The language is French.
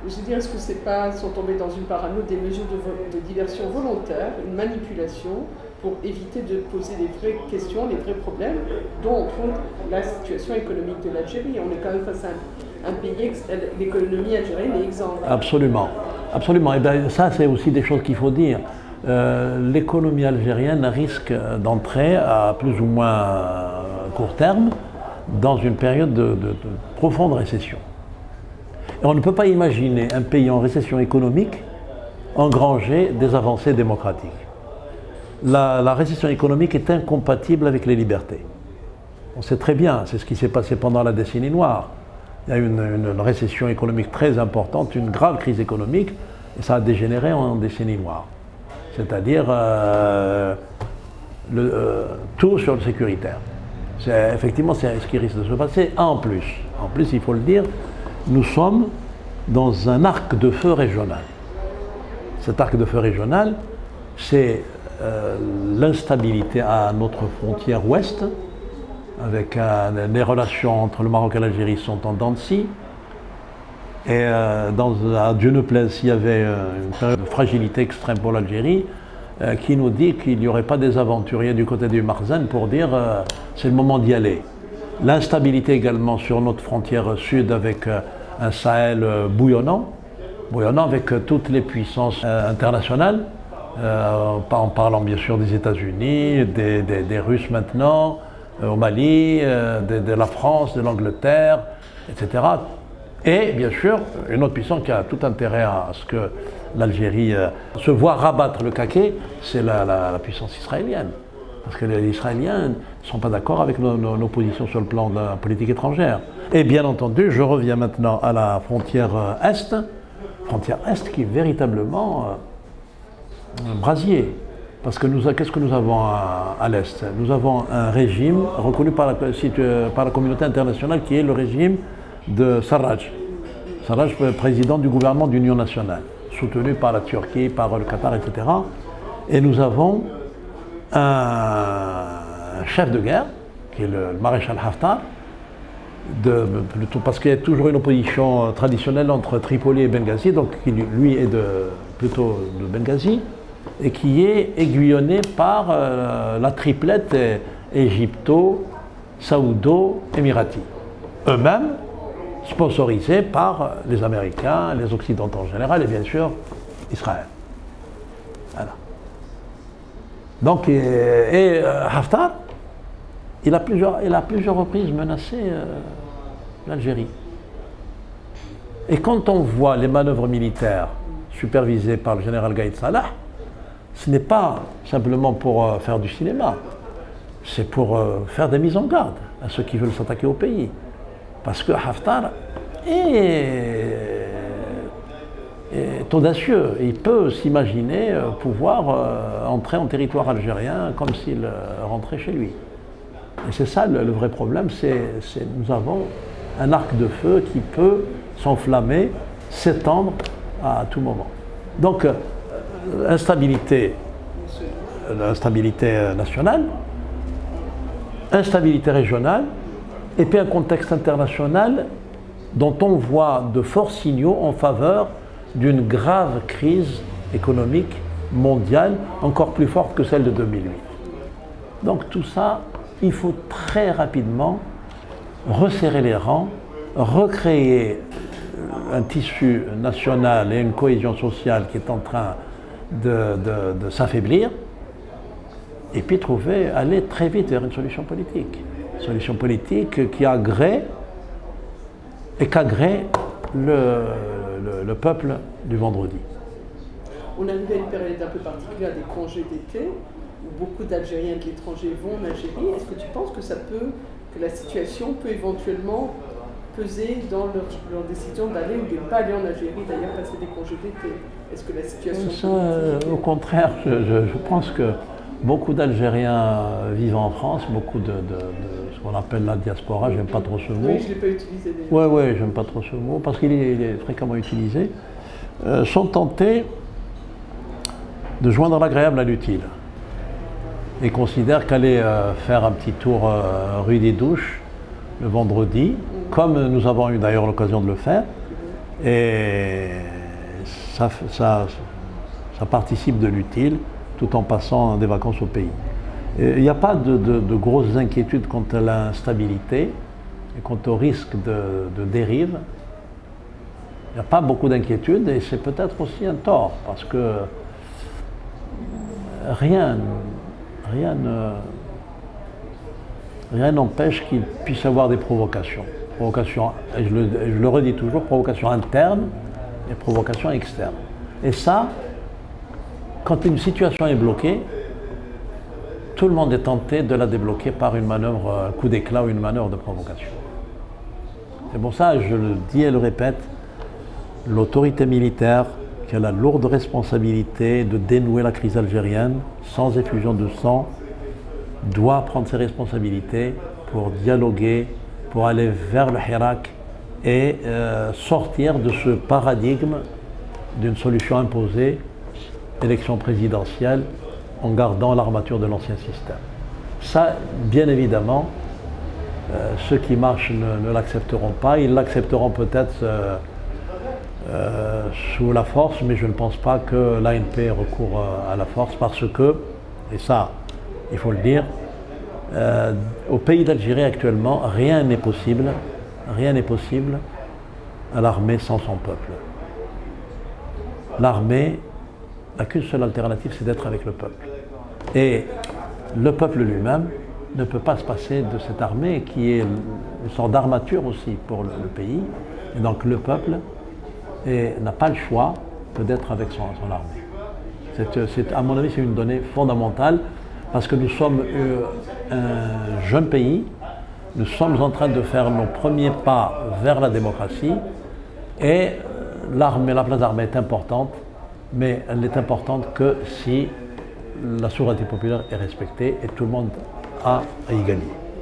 Je veux dire, est-ce que c'est pas, sont tombés dans une parano des mesures de diversion volontaire, une manipulation pour éviter de poser les vraies questions, les vrais problèmes, dont entre autres la situation économique de l'Algérie. On est quand même face à un pays, l'économie algérienne est exemplaire. Absolument, absolument. Et bien ça, c'est aussi des choses qu'il faut dire. L'économie algérienne risque d'entrer à plus ou moins court terme dans une période de profonde récession. Et on ne peut pas imaginer un pays en récession économique engranger des avancées démocratiques. La récession économique est incompatible avec les libertés. On sait très bien, c'est ce qui s'est passé pendant la décennie noire. Il y a eu une récession économique très importante, une grave crise économique, et ça a dégénéré en décennie noire. C'est-à-dire tout sur le sécuritaire. Effectivement, c'est ce qui risque de se passer. En plus, il faut le dire, nous sommes dans un arc de feu régional. Cet arc de feu régional, c'est l'instabilité à notre frontière ouest, avec les relations entre le Maroc et l'Algérie sont en dents de scie. Et à Dieu ne plaise, s'il y avait une période de fragilité extrême pour l'Algérie, qui nous dit qu'il n'y aurait pas des aventuriers du côté du Marzen pour dire c'est le moment d'y aller. L'instabilité également sur notre frontière sud avec un Sahel bouillonnant avec toutes les puissances internationales, en parlant bien sûr des États-Unis, des Russes maintenant, au Mali, de la France, de l'Angleterre, etc. Et bien sûr, une autre puissance qui a tout intérêt à ce que l'Algérie se voit rabattre le caquet, c'est la puissance israélienne. Parce que les Israéliens ne sont pas d'accord avec nos positions sur le plan de la politique étrangère. Et bien entendu, je reviens maintenant à la frontière Est qui est véritablement un brasier. Parce que qu'est-ce que nous avons à l'Est? Nous avons un régime reconnu par la communauté internationale qui est le régime de Sarraj. Sarraj, président du gouvernement d'union nationale, soutenu par la Turquie, par le Qatar, etc. Et nous avons un chef de guerre, qui est le maréchal Haftar, parce qu'il y a toujours une opposition traditionnelle entre Tripoli et Benghazi, donc qui lui est plutôt de Benghazi, et qui est aiguillonné par la triplette égypto-saoudo-émirati. Eux-mêmes sponsorisés par les Américains, les Occidentaux en général, et bien sûr Israël. Voilà. Donc, Haftar, il a plusieurs reprises menacé l'Algérie. Et quand on voit les manœuvres militaires supervisées par le général Gaïd Salah, ce n'est pas simplement pour faire du cinéma, c'est pour faire des mises en garde à ceux qui veulent s'attaquer au pays. Parce que Haftar est audacieux. Il peut s'imaginer pouvoir entrer en territoire algérien comme s'il rentrait chez lui. Et c'est ça le vrai problème, nous avons un arc de feu qui peut s'enflammer, s'étendre à tout moment. Donc, instabilité nationale, instabilité régionale, et puis un contexte international dont on voit de forts signaux en faveur d'une grave crise économique mondiale, encore plus forte que celle de 2008. Donc tout ça, il faut très rapidement resserrer les rangs, recréer un tissu national et une cohésion sociale qui est en train de s'affaiblir, et puis aller très vite vers une solution politique. Solution politique qui agrée et qu'agrée le peuple du vendredi. On arrive à une période un peu particulière des congés d'été, où beaucoup d'Algériens de l'étranger vont en Algérie. Est-ce que tu penses que la situation peut éventuellement peser dans leur décision d'aller ou de ne pas aller en Algérie, d'ailleurs passer des congés d'été? Est-ce que la situation au contraire, je pense que beaucoup d'Algériens vivent en France, beaucoup de ce qu'on appelle la diaspora, j'aime pas trop ce mot. Oui, je ne l'ai pas utilisé d'ailleurs. Oui, j'aime pas trop ce mot, parce qu'il est fréquemment utilisé, sont tentés de joindre l'agréable à l'utile. Et considèrent qu'aller faire un petit tour rue des Douches le vendredi, comme nous avons eu d'ailleurs l'occasion de le faire, Et ça participe de l'utile tout en passant des vacances au pays. Il n'y a pas de grosses inquiétudes quant à l'instabilité et quant au risque de dérive. Il n'y a pas beaucoup d'inquiétudes et c'est peut-être aussi un tort parce que rien n'empêche qu'il puisse y avoir des provocations. Provocations, et je le redis toujours, provocations internes et provocations externes. Et ça, quand une situation est bloquée, tout le monde est tenté de la débloquer par une manœuvre, un coup d'éclat ou une manœuvre de provocation. C'est pour ça, je le dis et le répète, l'autorité militaire qui a la lourde responsabilité de dénouer la crise algérienne sans effusion de sang doit prendre ses responsabilités pour dialoguer, pour aller vers le Hirak et sortir de ce paradigme d'une solution imposée, élection présidentielle, en gardant l'armature de l'ancien système. Ça, bien évidemment, ceux qui marchent ne l'accepteront pas. Ils l'accepteront peut-être sous la force, mais je ne pense pas que l'ANP recourt à la force parce que, et ça, il faut le dire, au pays d'Algérie actuellement, rien n'est possible à l'armée sans son peuple. L'armée n'a qu'une seule alternative, c'est d'être avec le peuple. Et le peuple lui-même ne peut pas se passer de cette armée qui est une sorte d'armature aussi pour le pays. Et donc le peuple n'a pas le choix que d'être avec son armée. À mon avis, c'est une donnée fondamentale parce que nous sommes un jeune pays, nous sommes en train de faire nos premiers pas vers la démocratie et l'armée, la place d'armée est importante, mais elle n'est importante que si la souveraineté populaire est respectée et tout le monde a à y gagner.